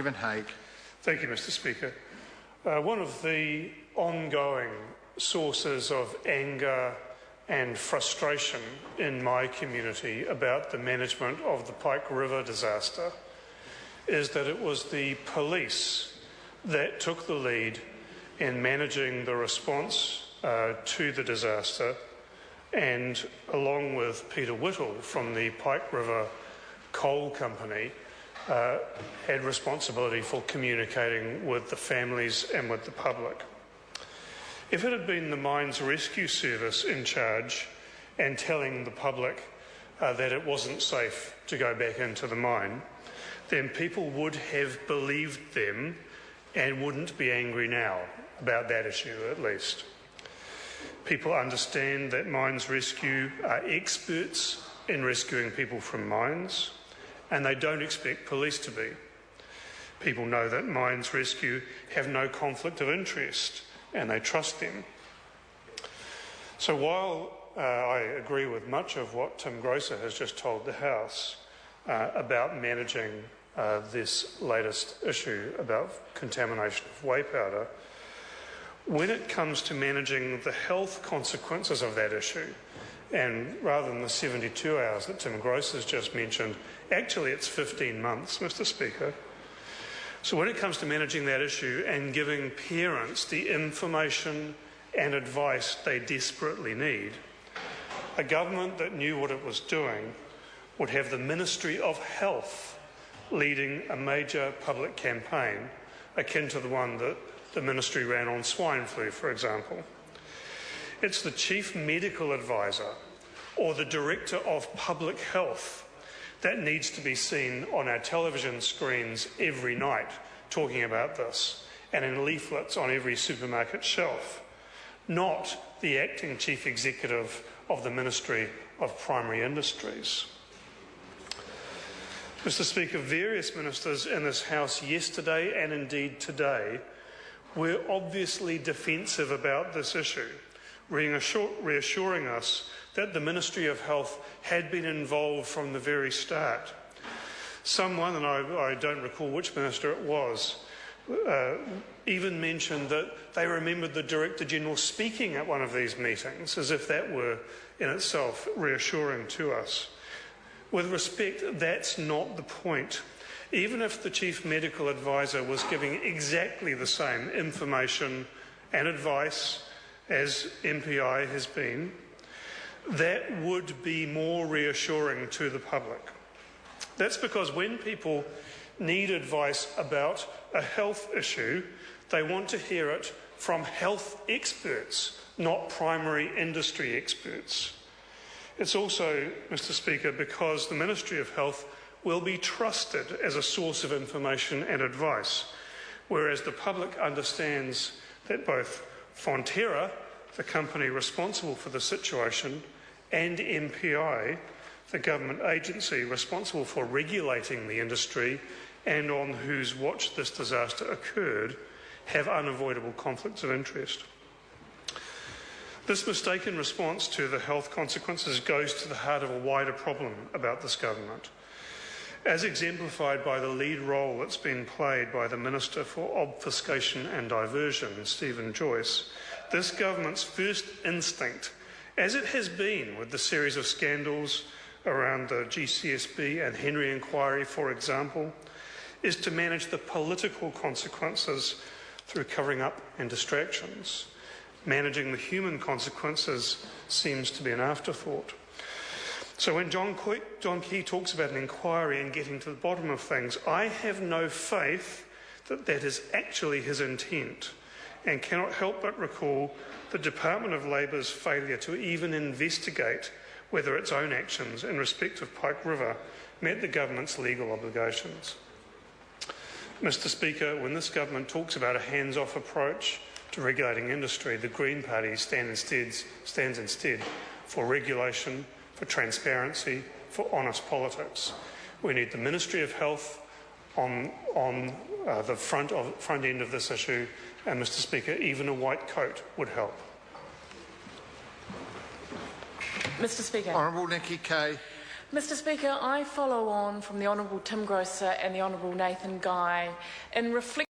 Kevin Haig. Thank you, Mr. Speaker. One of the ongoing sources of anger and frustration in my community about the management of the Pike River disaster is that it was the police that took the lead in managing the response to the disaster, and along with Peter Whittle from the Pike River Coal Company, had responsibility for communicating with the families and with the public. If it had been the Mines Rescue Service in charge and telling the public that it wasn't safe to go back into the mine, then people would have believed them and wouldn't be angry now about that issue, at least. People understand that Mines Rescue are experts in rescuing people from mines, and they don't expect police to be. People know that Mines Rescue have no conflict of interest, and they trust them. So while I agree with much of what Tim Grosser has just told the House about managing this latest issue about contamination of whey powder, when it comes to managing the health consequences of that issue, and rather than the 72 hours that Tim Gross has just mentioned, actually it's 15 months, Mr. Speaker. So when it comes to managing that issue and giving parents the information and advice they desperately need, a government that knew what it was doing would have the Ministry of Health leading a major public campaign akin to the one that the ministry ran on swine flu, for example. It's the Chief Medical Advisor or the Director of Public Health that needs to be seen on our television screens every night talking about this and in leaflets on every supermarket shelf, not the Acting Chief Executive of the Ministry of Primary Industries. Mr. Speaker, various ministers in this House yesterday and indeed today were obviously defensive about this issue, reassuring us that the Ministry of Health had been involved from the very start. Someone, and I don't recall which minister it was, even mentioned that they remembered the Director General speaking at one of these meetings, as if that were in itself reassuring to us. With respect, that's not the point. Even if the Chief Medical Advisor was giving exactly the same information and advice as MPI has been, that would be more reassuring to the public. That's because when people need advice about a health issue, they want to hear it from health experts, not primary industry experts. It's also, Mr. Speaker, because the Ministry of Health will be trusted as a source of information and advice, whereas the public understands that both Fonterra, the company responsible for the situation, and MPI, the government agency responsible for regulating the industry and on whose watch this disaster occurred, have unavoidable conflicts of interest. This mistaken response to the health consequences goes to the heart of a wider problem about this government. As exemplified by the lead role that's been played by the Minister for Obfuscation and Diversion, Stephen Joyce, this government's first instinct, as it has been with the series of scandals around the GCSB and Henry inquiry, for example, is to manage the political consequences through covering up and distractions. Managing the human consequences seems to be an afterthought. So when John Key talks about an inquiry and getting to the bottom of things, I have no faith that that is actually his intent, and cannot help but recall the Department of Labour's failure to even investigate whether its own actions in respect of Pike River met the government's legal obligations. Mr. Speaker, when this government talks about a hands-off approach to regulating industry, the Green Party stands instead for regulation, for transparency, for honest politics. We need the Ministry of Health on the front end of this issue, and Mr. Speaker, even a white coat would help. Mr. Speaker. Honourable Nikki Kay. Mr Speaker, I follow on from the Honourable Tim Grosser and the Honourable Nathan Guy in reflecting